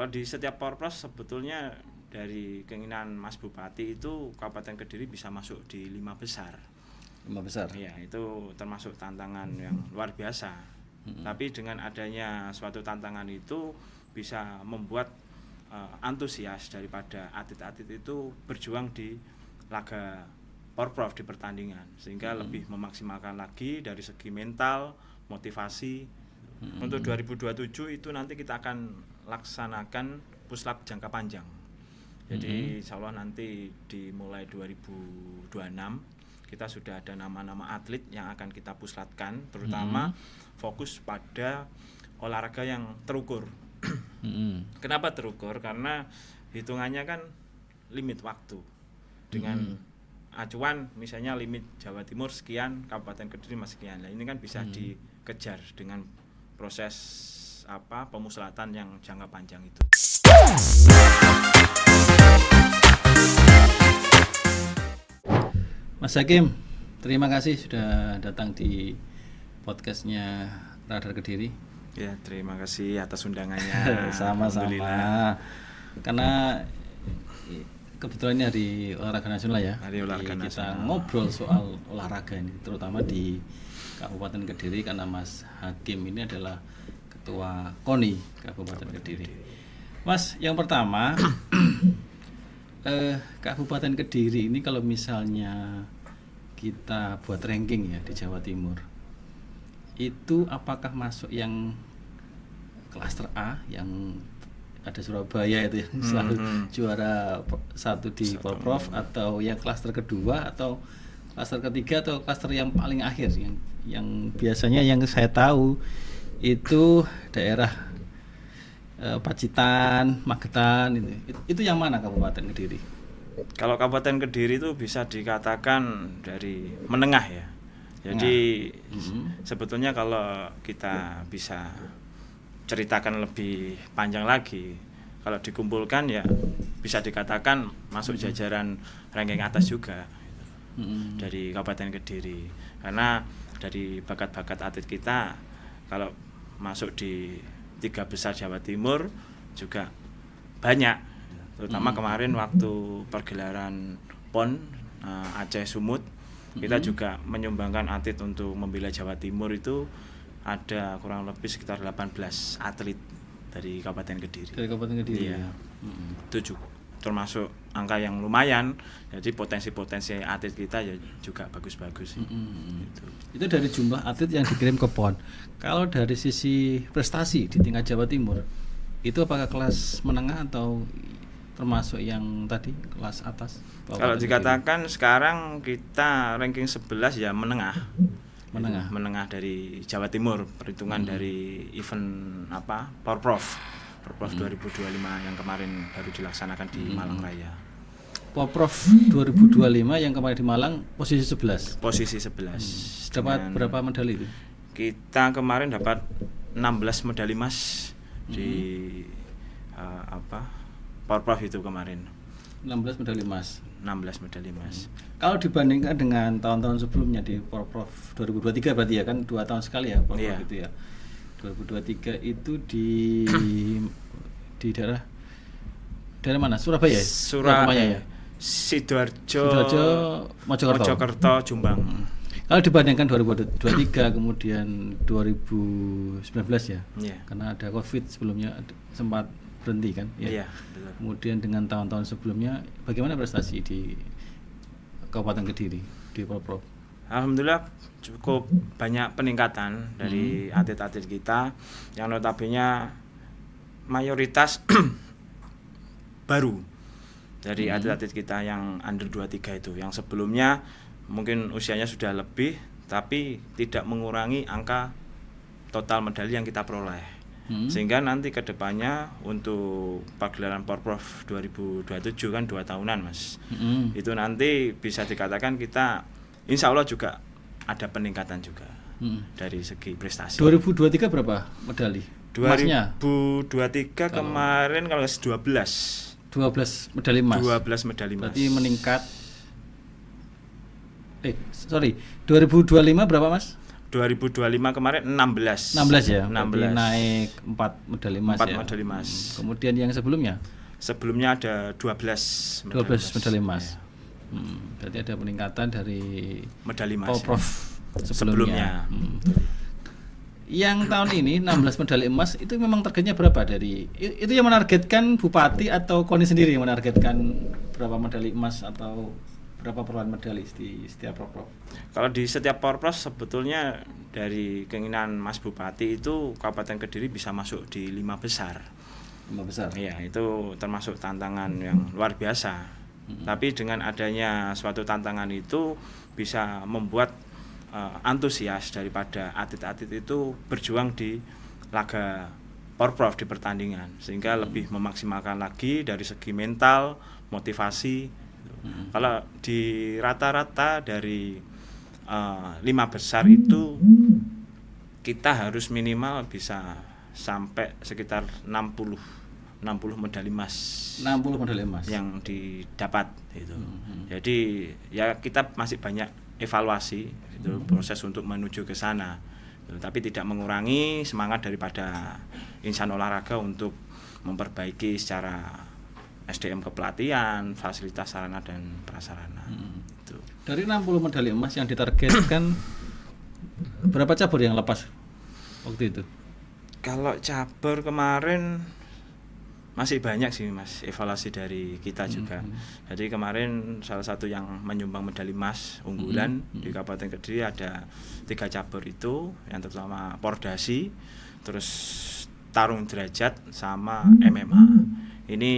Kalau di setiap Porpros sebetulnya dari keinginan Mas Bupati itu Kabupaten Kediri bisa masuk di 5 besar. 5 besar. Iya, itu termasuk tantangan yang luar biasa. Tapi dengan adanya suatu tantangan itu bisa membuat antusias daripada atlet-atlet itu berjuang di laga Porprov di pertandingan, sehingga lebih memaksimalkan lagi dari segi mental, motivasi. Untuk 2027 itu nanti kita akan laksanakan puslap jangka panjang. Jadi insya Allah nanti dimulai 2026 kita sudah ada nama-nama atlet yang akan kita puslatkan, terutama fokus pada olahraga yang terukur. Kenapa terukur? Karena hitungannya kan limit waktu. Dengan acuan misalnya limit Jawa Timur sekian, Kabupaten Kediri sekian. Nah, ini kan bisa dikejar dengan proses pemuslatan yang jangka panjang itu. Mas Hakim, terima kasih sudah datang di podcastnya Radar Kediri. Ya, terima kasih atas undangannya. Sama-sama. Karena kebetulan ini hari olahraga nasional ya. Hari olahraga kita nasional. ngobrol soal olahraga ini, terutama di Kabupaten Kediri, karena Mas Hakim ini adalah Ketua KONI Kabupaten Kediri. Mas, yang pertama, Kabupaten Kediri ini kalau misalnya kita buat ranking ya di Jawa Timur, itu apakah masuk yang klaster A yang ada Surabaya itu yang selalu juara 1 di Porprov, atau yang klaster kedua, atau klaster ketiga, atau klaster yang paling akhir yang biasanya yang saya tahu itu daerah Pacitan, Magetan, itu yang mana Kabupaten Kediri? Kalau Kabupaten Kediri itu bisa dikatakan dari menengah ya. Jadi sebetulnya kalau kita bisa ceritakan lebih panjang lagi, kalau dikumpulkan ya bisa dikatakan masuk jajaran ranking atas juga dari Kabupaten Kediri. Karena dari bakat-bakat atlet kita kalau masuk di 3 besar Jawa Timur juga banyak, terutama kemarin waktu pergelaran PON Aceh Sumut kita juga menyumbangkan atlet untuk membela Jawa Timur, itu ada kurang lebih sekitar 18 atlet dari Kabupaten Kediri. Dari Kabupaten Kediri. Iya. Itu termasuk angka yang lumayan, jadi potensi-potensi atlet kita ya juga bagus-bagus. Gitu. Itu dari jumlah atlet yang dikirim ke PON. Kalau dari sisi prestasi di tingkat Jawa Timur, itu apakah kelas menengah atau termasuk yang tadi kelas atas? Kalau dikatakan sekarang kita ranking 11 ya menengah. Menengah dari Jawa Timur, perhitungan dari event Porprov 2025 yang kemarin baru dilaksanakan di Malang Raya. Porprov 2025 yang kemarin di Malang posisi 11. Posisi 11. Dapat berapa medali itu? Kita kemarin dapat 16 medali emas di Porprov itu kemarin. 16 medali emas. 16 medali emas. Kalau dibandingkan dengan tahun-tahun sebelumnya di Porprov 2023 berarti ya kan 2 tahun sekali ya Porprov itu ya. 2023 itu di daerah mana? Surabaya. Surabaya. Sidoarjo, Mojokerto, Jombang. Kalau dibandingkan 2023 kemudian 2019 ya. Karena ada Covid sebelumnya sempat berhenti kan ya. Betul. Kemudian dengan tahun-tahun sebelumnya bagaimana prestasi di Kabupaten Kediri di Porprov? Alhamdulillah cukup banyak peningkatan dari atlet-atlet kita yang notabene mayoritas baru dari atlet-atlet kita yang under 23 itu, yang sebelumnya mungkin usianya sudah lebih tapi tidak mengurangi angka total medali yang kita peroleh. Sehingga nanti kedepannya untuk pagelaran Porprov 2027 kan 2 tahunan Mas. Itu nanti bisa dikatakan kita insya Allah juga ada peningkatan juga dari segi prestasi. 2023 berapa medali? 2023 kemarin kalau 12 medali emas. 12 medali emas. Berarti meningkat. 2025 berapa Mas? 2025 kemarin 16. 16 ya. 16. Naik 4 medali emas 4 ya. medali emas. Kemudian yang sebelumnya? Sebelumnya ada 12 medali emas. Ya. Berarti ada peningkatan dari medali emas. Porprov sebelumnya. Yang tahun ini 16 medali emas itu memang targetnya berapa dari itu yang menargetkan bupati atau KONI sendiri yang menargetkan berapa medali emas atau berapa perolehan medali di setiap Porprov? Kalau di setiap Porprov sebetulnya dari keinginan Mas Bupati itu Kabupaten Kediri bisa masuk di 5 besar. 5 besar. Iya, itu termasuk tantangan yang luar biasa. Tapi dengan adanya suatu tantangan itu bisa membuat antusias daripada atlet-atlet itu berjuang di laga Porprov di pertandingan sehingga lebih memaksimalkan lagi dari segi mental, motivasi. Kalau di rata-rata dari 5 besar itu kita harus minimal bisa sampai sekitar 60 medali emas. 60 medali emas yang didapat itu. Jadi ya kita masih banyak evaluasi itu proses untuk menuju ke sana. Tapi tidak mengurangi semangat daripada insan olahraga untuk memperbaiki secara SDM kepelatihan, fasilitas sarana dan prasarana. Itu. Dari 60 medali emas yang ditargetkan berapa cabur yang lepas waktu itu? Kalau cabur kemarin masih banyak sih Mas, evaluasi dari kita juga. Jadi kemarin salah satu yang menyumbang medali emas unggulan di Kabupaten Kediri ada 3 cabur itu, yang terutama pordasi, terus tarung derajat sama MMA. Ini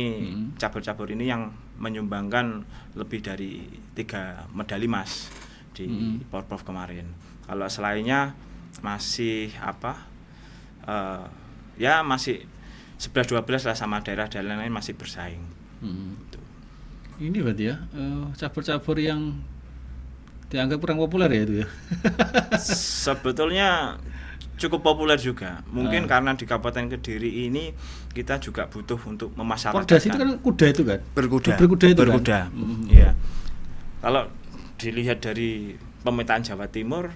cabur-cabur ini yang menyumbangkan lebih dari 3 medali emas di Porprov kemarin. Kalau selainnya masih ya masih 11-12 lah sama daerah-daerah lain masih bersaing. Ini berarti ya cabur-cabur yang dianggap kurang populer ya itu ya. Sebetulnya cukup populer juga. Mungkin karena di Kabupaten Kediri ini kita juga butuh untuk memasyarakatkan. Pordasi itu kan kuda itu kan? Berkuda itu kan? Iya. Kalau dilihat dari pemetaan Jawa Timur,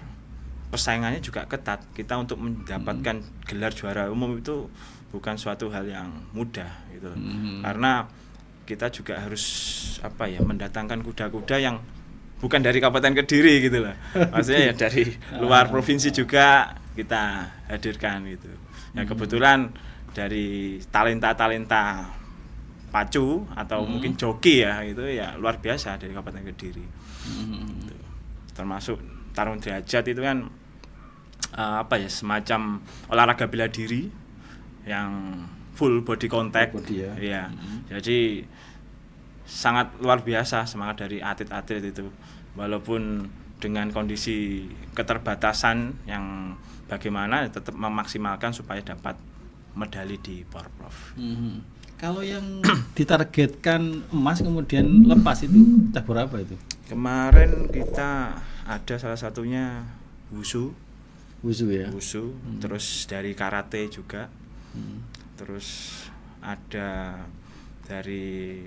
persaingannya juga ketat. Kita untuk mendapatkan gelar juara umum itu bukan suatu hal yang mudah gitu. Karena kita juga harus mendatangkan kuda-kuda yang bukan dari Kabupaten Kediri gitu loh. Maksudnya ya dari luar provinsi juga kita hadirkan gitu. Ya kebetulan dari talenta-talenta pacu atau mungkin joki ya itu ya luar biasa dari Kabupaten Kediri. Gitu. Termasuk tarung derajat itu kan semacam olahraga bela diri yang full body contact. Ya. Jadi sangat luar biasa semangat dari atlet-atlet itu. Walaupun dengan kondisi keterbatasan yang bagaimana tetap memaksimalkan supaya dapat medali di Porprov. Kalau yang ditargetkan emas kemudian lepas itu cabur apa itu? Kemarin kita ada salah satunya wushu ya. Wushu, terus dari karate juga. Terus ada dari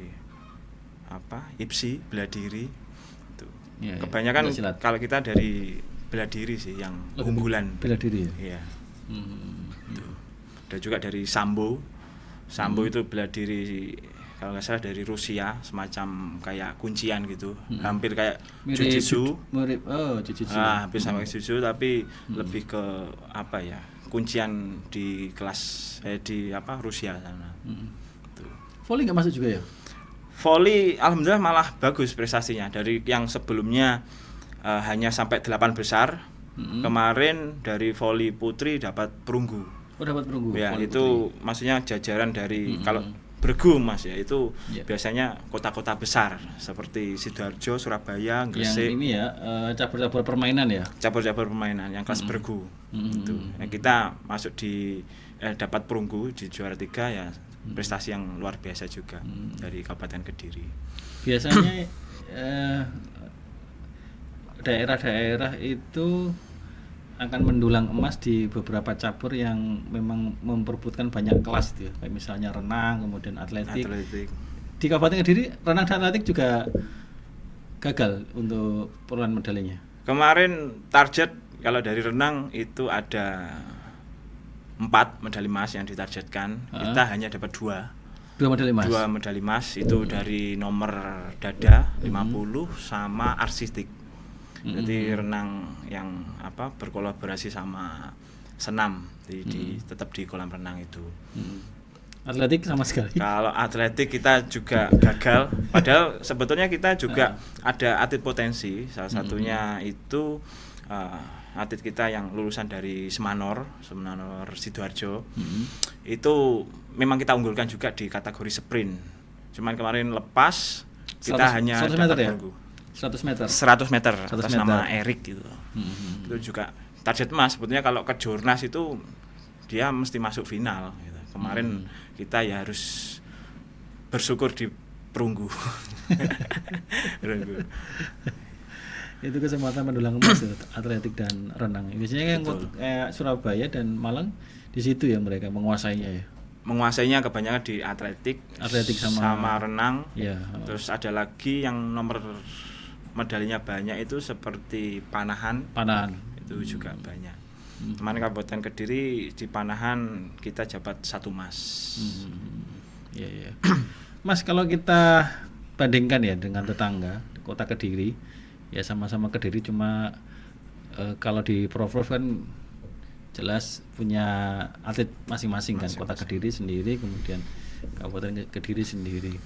IPSI bela diri itu. Ya, kebanyakan kalau kita dari bela diri sih yang unggulan. Bela diri ya. Iya. Ada juga dari sambo itu bela diri kalau nggak salah dari Rusia, semacam kayak kuncian gitu, hampir kayak jujitsu. Jujitsu. Hampir sama jujitsu tapi lebih ke kuncian di kelas di Rusia sana. Volley nggak masuk juga ya? Volley alhamdulillah malah bagus prestasinya dari yang sebelumnya hanya sampai 8 besar. Kemarin dari volley putri dapat perunggu. Dapat perunggu. Ya itu putri. Maksudnya jajaran dari kalau bergu Mas ya itu biasanya kota-kota besar seperti Sidoarjo, Surabaya, Gresik. Yang ini ya cabur-cabur permainan ya. Cabur-cabur permainan yang kelas bergu. Itu. Nah, kita masuk di dapat perunggu di juara 3 ya prestasi yang luar biasa juga dari Kabupaten Kediri. Biasanya daerah-daerah itu akan mendulang emas di beberapa cabur yang memang memperebutkan banyak kelas itu ya. Kayak misalnya renang, kemudian atletik. Di Kabupaten Kediri renang dan atletik juga gagal untuk perolehan medalinya. Kemarin target Kalau dari renang itu ada 4 medali emas yang ditargetkan. Kita hanya dapat 2 medali emas. 2 medali emas itu dari nomor dada 50 sama artistik. Jadi renang yang berkolaborasi sama senam tetap di kolam renang itu. Atletik sama sekali. Kalau atletik kita juga gagal. Padahal sebetulnya kita juga ada atlet potensi. Salah satunya itu atlet kita yang lulusan dari Semanor Sidoarjo. Itu memang kita unggulkan juga di kategori sprint. Cuman kemarin lepas kita 100 hanya 100 dapat meter ya? perunggu. 100 meter. 100 meter 100 atas meter. nama Erik gitu. Itu juga target emas. Sebetulnya kalau ke Jurnas itu dia mesti masuk final gitu. Kemarin kita ya harus bersyukur di perunggu. Itu kesempatan mendulang emas atletik dan renang. Biasanya yang kayak Surabaya dan Malang di situ ya mereka menguasainya ya. Menguasainya kebanyakan di atletik sama renang. Ya. Terus ada lagi yang nomor medalinya banyak itu seperti panahan. Itu juga banyak. Kemarin Kabupaten Kediri di panahan kita dapat 1 emas. Iya. Mas, kalau kita bandingkan ya dengan tetangga Kota Kediri, ya sama-sama Kediri cuma kalau di Prof kan jelas punya atlet masing-masing kan. Kota Kediri sendiri, kemudian Kabupaten Kediri sendiri.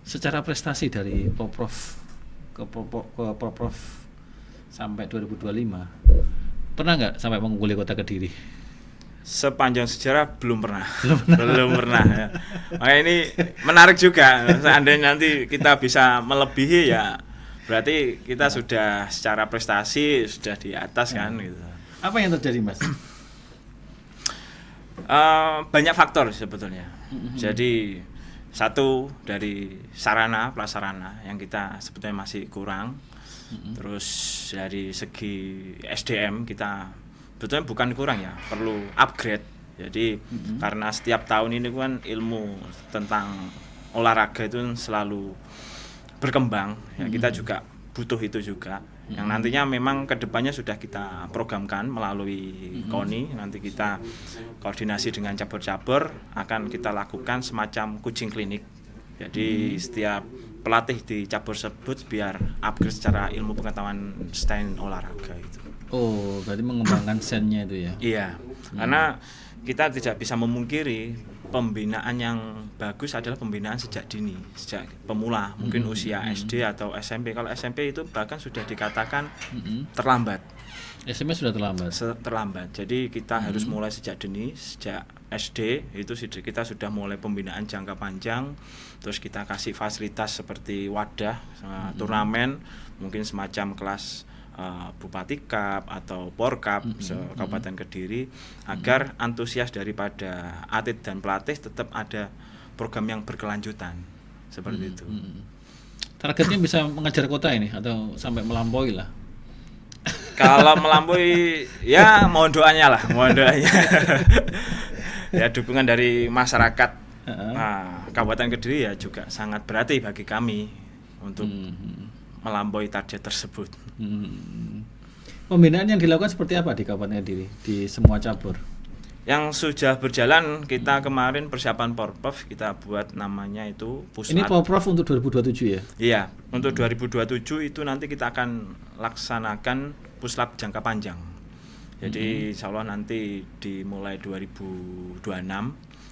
Secara prestasi dari Prof ke Prof sampai 2025 pernah nggak sampai mengungguli Kota Kediri? Sepanjang sejarah belum pernah. Belum pernah ya. Makanya ini menarik juga. Seandainya nanti kita bisa melebihi ya berarti kita sudah secara prestasi sudah di atas kan gitu. Apa yang terjadi, Mas? Banyak faktor sebetulnya. Jadi satu dari sarana prasarana yang kita sebetulnya masih kurang. Terus dari segi SDM kita sebetulnya bukan kurang ya, perlu upgrade. Jadi karena setiap tahun ini kan ilmu tentang olahraga itu selalu berkembang ya, kita juga butuh itu juga. Yang nantinya memang kedepannya sudah kita programkan melalui KONI. Nanti kita koordinasi dengan cabur-cabur akan kita lakukan semacam coaching klinik. Jadi setiap pelatih di cabur tersebut biar upgrade secara ilmu pengetahuan stand olahraga itu. Oh, berarti mengembangkan sennya itu ya? Iya, karena kita tidak bisa memungkiri pembinaan yang bagus adalah pembinaan sejak dini, sejak pemula, mungkin usia SD atau SMP. Kalau SMP itu bahkan sudah dikatakan terlambat. SMP sudah terlambat. Terlambat. Jadi kita harus mulai sejak dini, sejak SD itu kita sudah mulai pembinaan jangka panjang. Terus kita kasih fasilitas seperti wadah, turnamen, mungkin semacam kelas Bupati Cup atau Por Cup Kabupaten Kediri, agar antusias daripada atlet dan pelatih tetap ada program yang berkelanjutan seperti itu. Targetnya bisa mengejar kota ini atau sampai melampaui lah? Kalau melampaui ya mohon doanya lah, mohon doanya. Ya dukungan dari masyarakat Kabupaten Kediri ya juga sangat berarti bagi kami untuk melampaui target tersebut. Pembinaan yang dilakukan seperti apa di Kabupaten Kediri di semua cabur? Yang sudah berjalan kita kemarin persiapan Porprov kita buat namanya itu Puslat. Ini Porprov untuk 2027 ya? Iya, untuk 2027 itu nanti kita akan laksanakan Puslat jangka panjang. Jadi insya Allah nanti dimulai 2026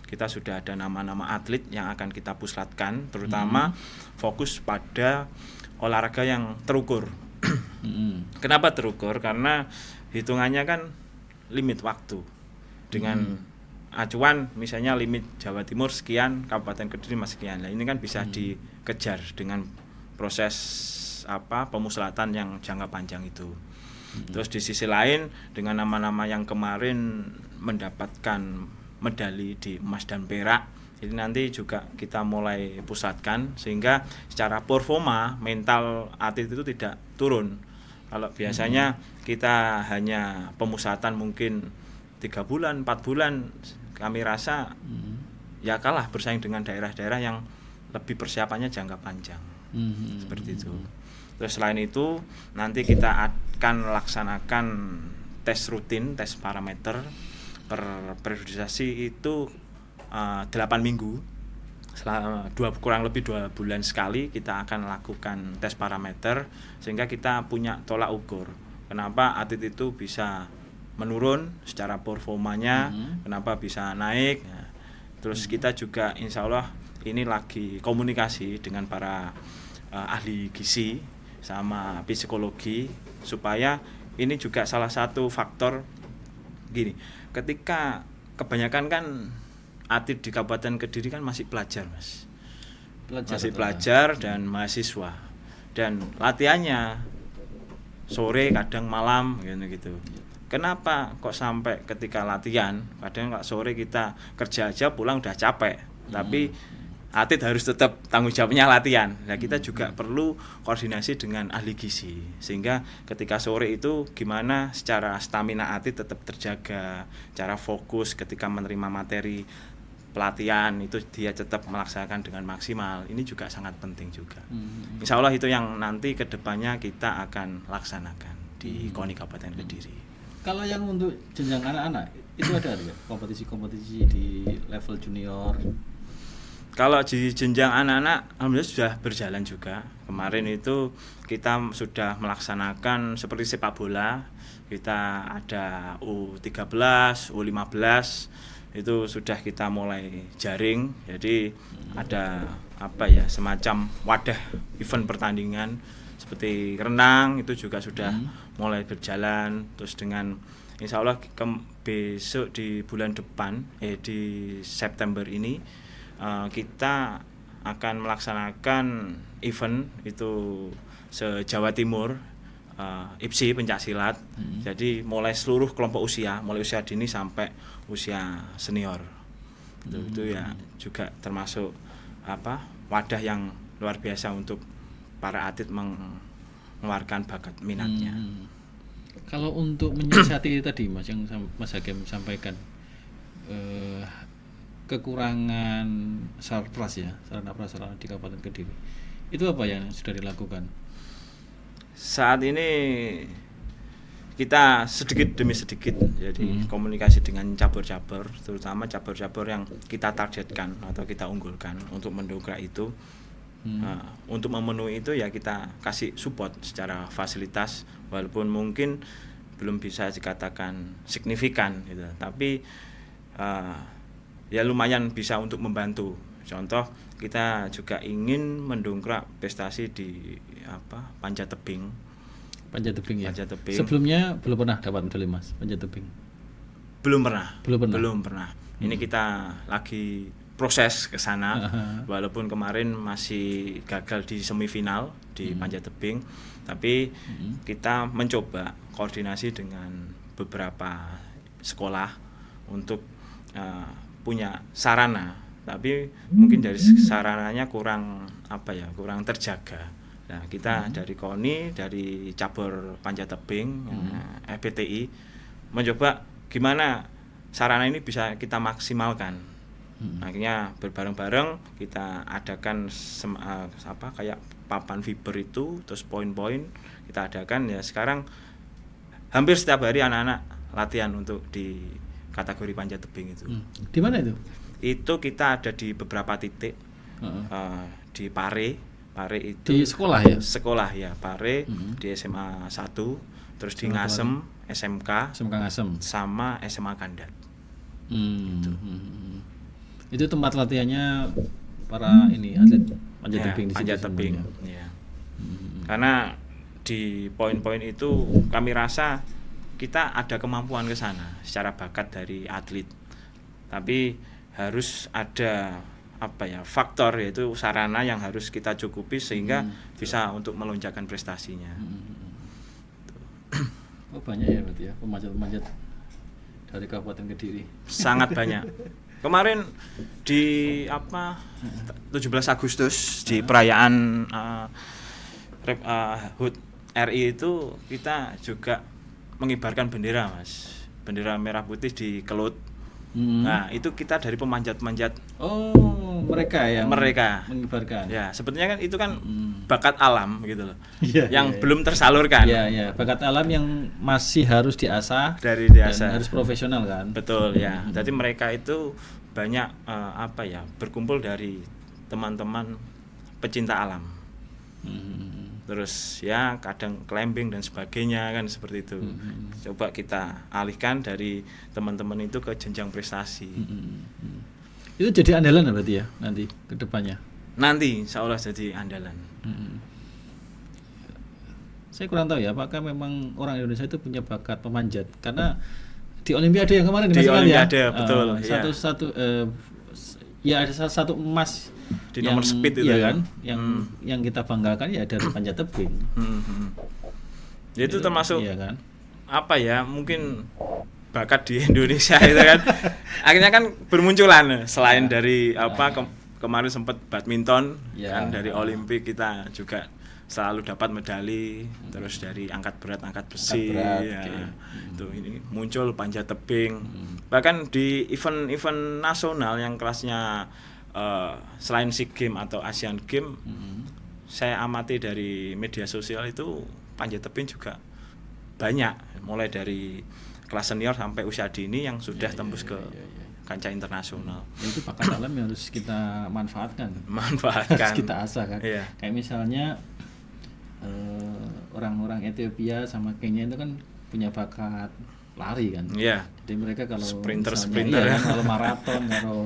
kita sudah ada nama-nama atlet yang akan kita puslatkan, terutama fokus pada olahraga yang terukur. Kenapa terukur? Karena hitungannya kan limit waktu. Dengan acuan misalnya limit Jawa Timur sekian, Kabupaten Kediri sekian. Nah, ini kan bisa dikejar dengan proses pemuslatan yang jangka panjang itu. Terus di sisi lain dengan nama-nama yang kemarin mendapatkan medali di emas dan perak, jadi nanti juga kita mulai pusatkan sehingga secara performa mental atlet itu tidak turun. Kalau biasanya kita hanya pemusatan mungkin 3 bulan, 4 bulan, kami rasa ya kalah bersaing dengan daerah-daerah yang lebih persiapannya jangka panjang. Seperti itu. Terus selain itu nanti kita akan laksanakan tes rutin, tes parameter per periodisasi itu 8 minggu. Selama kurang lebih 2 bulan sekali kita akan lakukan tes parameter sehingga kita punya tolak ukur. Kenapa atlet itu bisa menurun secara performanya, kenapa bisa naik. Nah, terus kita juga insya Allah ini lagi komunikasi dengan para ahli gizi sama psikologi supaya ini juga salah satu faktor gini. Ketika kebanyakan kan atlet di Kabupaten Kediri kan masih pelajar, Mas. Masih pelajar dan mahasiswa. Dan latihannya sore kadang malam gitu. Kenapa kok sampai ketika latihan, kadang kok sore kita kerja aja pulang udah capek. Tapi atlet harus tetap tanggung jawabnya latihan. Nah, kita juga perlu koordinasi dengan ahli gizi sehingga ketika sore itu gimana secara stamina atlet tetap terjaga, cara fokus ketika menerima materi pelatihan itu dia tetap melaksanakan dengan maksimal. Ini juga sangat penting juga. Insya Allah itu yang nanti kedepannya kita akan laksanakan di KONI Kabupaten Kediri. Kalau yang untuk jenjang anak-anak itu ada ya kompetisi-kompetisi di level junior? Kalau di jenjang anak-anak alhamdulillah sudah berjalan juga. Kemarin itu kita sudah melaksanakan seperti sepak bola. Kita ada U13, U15 itu sudah kita mulai jaring. Jadi ada semacam wadah event pertandingan seperti renang itu juga sudah mulai berjalan. Terus dengan insya Allah besok di bulan depan di September ini kita akan melaksanakan event itu se-Jawa Timur, IPSI pencaksilat. Jadi mulai seluruh kelompok usia, mulai usia dini sampai usia senior. Itu ya juga termasuk wadah yang luar biasa untuk para atlet mengeluarkan bakat minatnya. Kalau untuk menyiasati tadi Mas yang Mas Hakim sampaikan kekurangan sarana prasarana di Kabupaten Kediri, itu apa yang sudah dilakukan? Saat ini kita sedikit demi sedikit jadi komunikasi dengan cabur-cabur, terutama cabur-cabur yang kita targetkan atau kita unggulkan untuk mendongkrak itu. Untuk memenuhi itu ya kita kasih support secara fasilitas, walaupun mungkin belum bisa dikatakan signifikan gitu, tapi ya lumayan bisa untuk membantu. Contoh kita juga ingin mendongkrak prestasi di panjat tebing. Panjat tebing ya. Panjat tebing. Sebelumnya belum pernah dapat medali Mas panjat tebing. Belum pernah. Ini kita lagi proses ke sana. Walaupun kemarin masih gagal di semifinal di panjat tebing, tapi kita mencoba koordinasi dengan beberapa sekolah untuk punya sarana, tapi mungkin dari sarananya kurang terjaga. Nah, kita dari KONI, dari cabur panjat tebing FPTI mencoba gimana sarana ini bisa kita maksimalkan. Akhirnya berbareng-bareng kita adakan kayak papan fiber itu, terus poin-poin kita adakan. Ya sekarang hampir setiap hari anak-anak latihan untuk di kategori panjat tebing itu. Di mana itu? Itu kita ada di beberapa titik. Di Pare itu di sekolah ya Pare, di SMA 1, terus di Ngasem SMK Ngasem sama SMA Kandat. Itu tempat latihannya para atlet panjat tebing di situ. Panjat tebing ya. Karena di poin-poin itu kami rasa kita ada kemampuan ke sana secara bakat dari atlet, tapi harus ada faktor, yaitu sarana yang harus kita cukupi sehingga bisa untuk melonjakkan prestasinya. Oh, banyak ya berarti ya pemanjat-pemanjat dari Kabupaten Kediri. Sangat banyak. Kemarin di 17 Agustus di perayaan HUT RI itu kita juga mengibarkan bendera, Mas. Bendera merah putih di Kelut. Nah, itu kita dari pemanjat-pemanjat. Oh, mereka mengibarkan. Ya, sebetulnya kan itu kan bakat alam gitu loh. Iya, yang iya, belum tersalurkan. Iya, iya, bakat alam yang masih harus diasah Dari dewasa. dan harus profesional kan. Betul ya. Jadi mereka itu banyak berkumpul dari teman-teman pecinta alam. Terus ya kadang climbing dan sebagainya kan seperti itu. Coba kita alihkan dari teman-teman itu ke jenjang prestasi. Itu jadi andalan berarti ya nanti ke depannya. Nanti insya Allah jadi andalan. Saya kurang tahu ya apakah memang orang Indonesia itu punya bakat pemanjat, karena di Olimpiade yang kemarin Di Mas Iqbal Olimpiade, ya, betul, iya. Ya ada satu emas Di nomor speed itu iya ya. kan, yang kita banggakan ya dari panjat tebing. Ya, itu termasuk iya kan. apa ya, mungkin bakat di Indonesia itu kan akhirnya kan bermunculan selain dari kemarin sempat badminton Ya. kan, dari Olimpik kita juga selalu dapat medali, terus dari angkat besi Angkat berat, ya. oke. Tuh ini muncul panjat tebing. Bahkan di event-event nasional yang kelasnya selain SEA Games atau Asian Games, saya amati dari media sosial itu panjat tebing juga banyak, mulai dari kelas senior sampai usia dini yang sudah tembus ke kancah internasional. Itu bakat alam yang harus kita manfaatkan. Manfaatkan. Harus kita asah kan. Iya. Kayak misalnya orang-orang Ethiopia sama Kenya itu kan punya bakat lari kan. Iya. Jadi mereka kalau Sprinter misalnya, ya. kalau maraton, kalau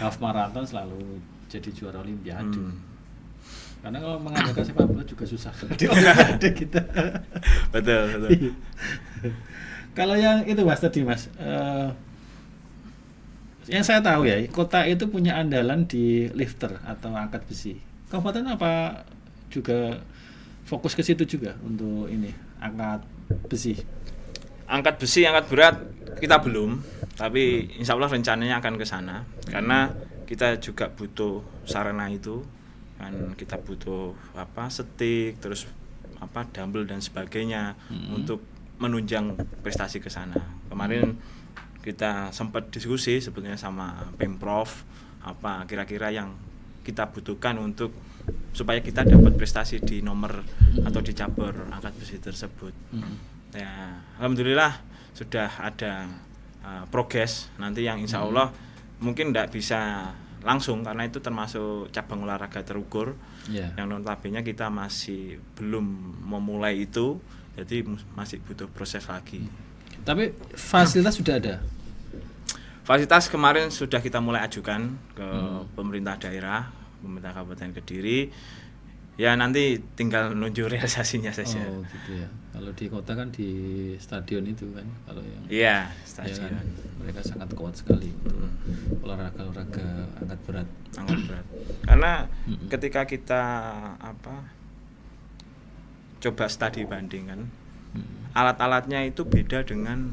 half maraton selalu jadi juara Olimpiade. Karena kalau mengadakan sepak bola juga susah di Olimpiade kita. Betul. Kalau yang itu Mas tadi Mas, yang saya tahu ya, kota itu punya andalan di lifter atau angkat besi. Kabupaten apa juga fokus ke situ juga untuk ini angkat besi? Angkat besi, angkat berat kita belum, tapi insya Allah rencananya akan ke sana karena kita juga butuh sarana itu kan, kita butuh stick, terus dumbbell dan sebagainya untuk menunjang prestasi ke sana. Kemarin kita sempat diskusi sebetulnya sama Pemprov apa kira-kira yang kita butuhkan untuk supaya kita dapat prestasi di nomor atau di cabur angkat besi tersebut. Ya, alhamdulillah sudah ada progres nanti yang insya Allah mungkin tidak bisa langsung karena itu termasuk cabang olahraga terukur yang notabene kita masih belum memulai itu, jadi masih butuh proses lagi. Tapi fasilitas sudah ada. Fasilitas kemarin sudah kita mulai ajukan ke pemerintah daerah, pemerintah Kabupaten Kediri. Ya nanti tinggal nunjuk realisasinya saja. Oh gitu ya. Kalau di kota kan di stadion itu kan, kalau yang iya stadion. Ya kan, mereka sangat kuat sekali untuk olahraga angkat berat. Karena ketika kita coba studi banding kan, alat-alatnya itu beda dengan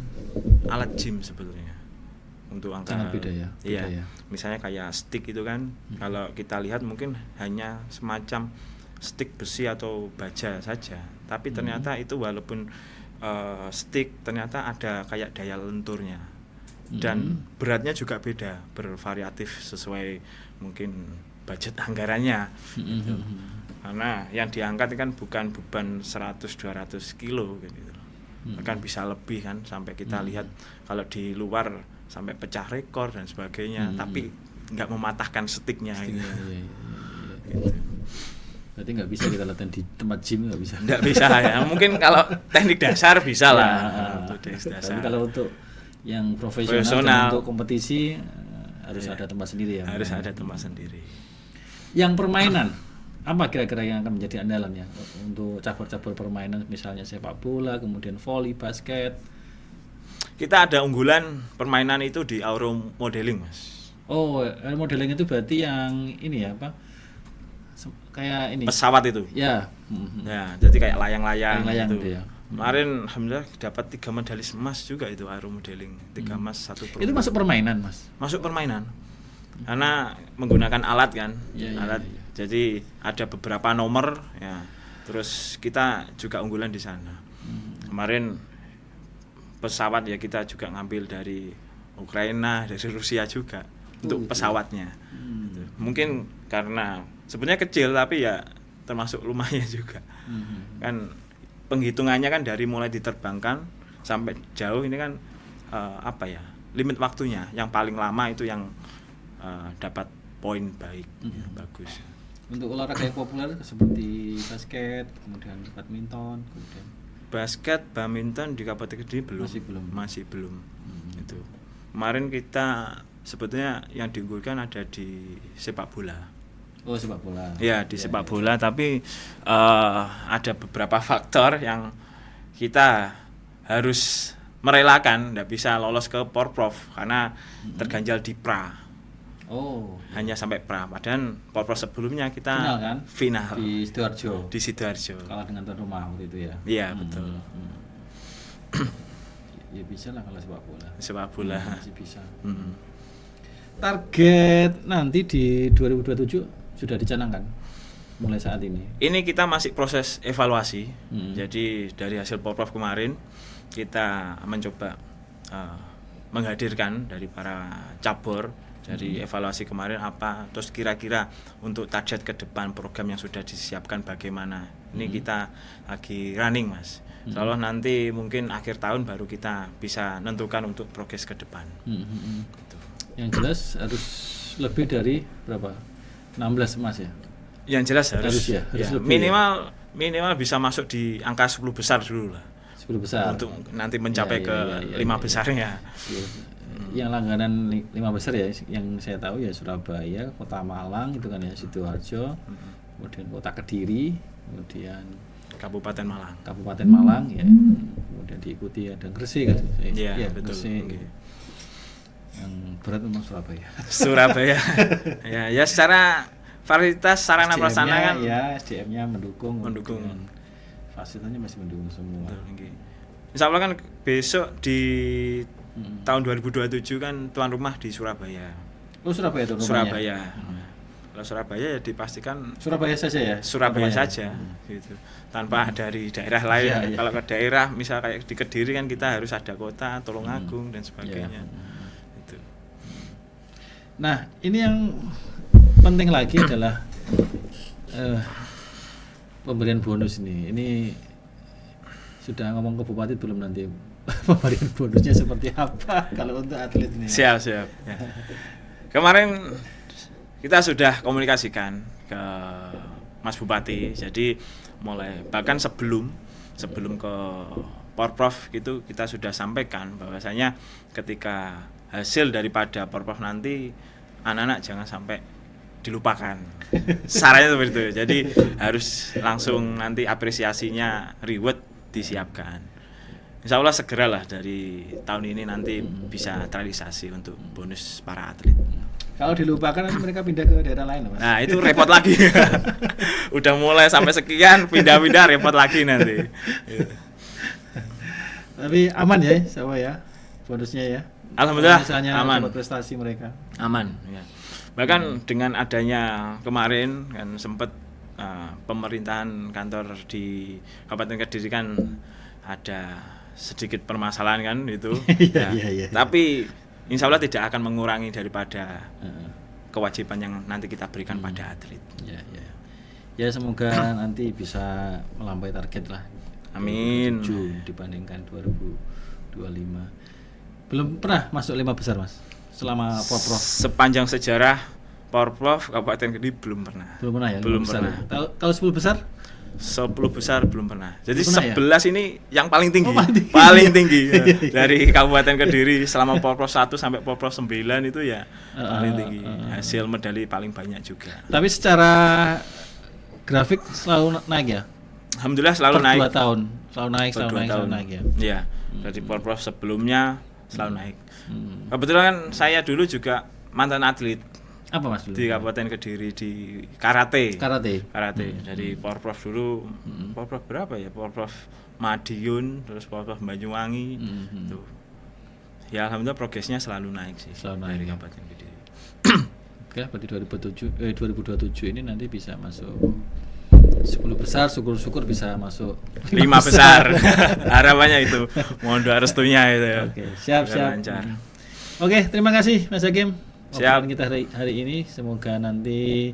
alat gym sebetulnya. Untuk angka sangat beda ya. Iya. Misalnya kayak stick itu kan, kalau kita lihat mungkin hanya semacam stick besi atau baja saja, tapi ternyata itu walaupun stick ternyata ada kayak daya lenturnya dan beratnya juga beda, bervariatif sesuai mungkin budget anggarannya gitu. Karena yang diangkat kan bukan beban 100-200 kilo gitu, bahkan bisa lebih kan, sampai kita lihat kalau di luar sampai pecah rekor dan sebagainya, tapi nggak mematahkan sticknya gitu. Gitu. Berarti nggak bisa kita latihan di tempat gym, nggak bisa. Nggak bisa ya. Mungkin kalau teknik dasar bisa lah. Untuk teknik dasar. Tapi kalau untuk yang profesional dan untuk kompetisi harus ada tempat sendiri ya. Harus ada tempat sendiri. Yang permainan apa kira-kira yang akan menjadi andalan ya untuk cabur-cabur permainan, misalnya sepak bola, kemudian voli, basket? Kita ada unggulan permainan itu di aero modeling, Mas. Oh, aero modeling itu berarti yang ini ya apa? Kayak ini pesawat itu ya. Ya, jadi kayak layang-layang gitu ya. Kemarin alhamdulillah dapat 3 medali emas juga itu aero modeling, 3 emas 1 perunggu. Itu masuk permainan Mas? Masuk permainan karena menggunakan alat kan, alat. Ya. Jadi ada beberapa nomor ya, terus kita juga unggulan di sana. Kemarin pesawat ya kita juga ngambil dari Ukraina, dari Rusia juga untuk pesawatnya. Mungkin karena sebenarnya kecil tapi ya termasuk lumayan juga. Kan penghitungannya kan dari mulai diterbangkan sampai jauh ini kan limit waktunya yang paling lama itu yang dapat poin baik, bagus. Untuk olahraga yang populer seperti basket, kemudian badminton, kemudian basket, badminton di Kabupaten Kediri masih belum. Itu kemarin kita sebetulnya yang diunggulkan ada di sepak bola. Oh, sepak bola. Ya, di sepak bola, tapi ada beberapa faktor yang kita harus merelakan, tidak bisa lolos ke Porprov karena terganjal di pra. Oh, hanya sampai pra. Padahal Porprov sebelumnya kita final di Sidoarjo. Kalah dengan tuan rumah waktu itu ya. Iya, betul. Ya bisa lah kalau sepak bola masih bisa. Target nanti di 2027 sudah dicanangkan mulai saat ini. Ini kita masih proses evaluasi. Jadi dari hasil Porprov kemarin kita mencoba menghadirkan dari para cabur dari evaluasi kemarin apa, terus kira-kira untuk target ke depan program yang sudah disiapkan bagaimana. Ini kita lagi running, Mas. Insyaallah nanti mungkin akhir tahun baru kita bisa menentukan untuk progres ke depan. Gitu. Yang jelas harus lebih dari berapa? 16 emas ya? Yang jelas harus ya, minimal bisa masuk di angka 10 besar dulu lah. 10 besar. Untuk nanti mencapai ke 5 besarnya. Yang langganan 5 besar ya, yang saya tahu ya Surabaya, Kota Malang itu kan ya, Sidoarjo, kemudian Kota Kediri, kemudian Kabupaten Malang ya, kemudian diikuti ada Gresik kan. Iya, betul. Gresik. Yang berat memang Surabaya. ya secara fasilitas sarana prasarana kan ya, SDM-nya mendukung. Fasilitasnya masih mendukung semua. Insya Allah kan besok di tahun 2027 kan tuan rumah di Surabaya. Oh, Surabaya tuan rumahnya. Surabaya. Kalau Surabaya ya dipastikan Surabaya saja ya. Surabaya saja gitu. Tanpa dari daerah lain. Kalau ke daerah misal kayak di Kediri kan kita harus ada kota, Tulungagung dan sebagainya. Itu. Nah, ini yang penting lagi adalah pemberian bonus ini. Ini sudah ngomong ke Bupati belum nanti pemberian bonusnya seperti apa kalau untuk atlet ini? Siap. Ya. Kemarin kita sudah komunikasikan ke Mas Bupati. Jadi mulai bahkan sebelum ke Porprov gitu kita sudah sampaikan bahwasanya ketika hasil daripada Porprov nanti anak-anak jangan sampai dilupakan. Sarannya seperti itu. Jadi harus langsung nanti apresiasinya reward disiapkan. Insya Allah segeralah dari tahun ini nanti bisa terrealisasi untuk bonus para atlet. Kalau dilupakan nanti mereka pindah ke daerah lain, Mas. Nah, itu repot lagi. Udah mulai sampai sekian pindah-pindah repot lagi nanti. Tapi aman ya, sama ya bonusnya ya. Alhamdulillah misalnya aman. Prestasi mereka. Aman. Ya. Bahkan dengan adanya kemarin kan sempat pemerintahan kantor di Kabupaten Kediri kan ada sedikit permasalahan kan itu. Iya. Tapi insya Allah tidak akan mengurangi daripada kewajiban yang nanti kita berikan pada atlet. Ya semoga nanti bisa melampaui target lah. Amin. 2007 dibandingkan 2025. Belum pernah masuk 5 besar, Mas. Selama Porprov. Sepanjang sejarah Porprov Kabupaten Kediri belum pernah. Belum pernah ya? Belum pernah. Kalau 10 besar? 10 besar belum pernah. Jadi belum 11 ya? Ini yang paling tinggi. Paling tinggi. Dari Kabupaten Kediri selama Porprov 1 sampai Porprov 9 itu ya paling tinggi. Hasil medali paling banyak juga. Tapi secara grafik selalu naik ya? Alhamdulillah selalu naik. 2 tahun. Selalu naik ya. Iya. Dari Porprov sebelumnya selalu naik. Kebetulan kan saya dulu juga mantan atlet. Apa Mas dulu? Di Kabupaten Kediri di karate. Dari Porprov dulu. Porprov berapa ya? Porprov Madiun, terus Porprov Banyuwangi. Tuh. Ya alhamdulillah progresnya selalu naik sih. Dari Kabupaten Kediri. Oke, berarti 2027 ini nanti bisa masuk 10 besar, syukur-syukur bisa masuk 5 besar. Harapannya itu. Mohon doa restunya itu ya. Oke, siap. Oke, terima kasih Mas Hakim. Siap. Kita hari ini semoga nanti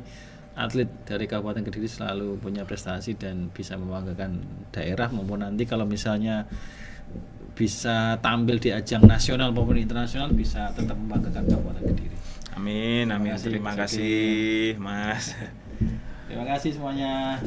atlet dari Kabupaten Kediri selalu punya prestasi dan bisa membanggakan daerah, maupun nanti kalau misalnya bisa tampil di ajang nasional maupun internasional bisa tetap membanggakan Kabupaten Kediri. Amin, amin. Terima kasih, Mas. Terima kasih semuanya.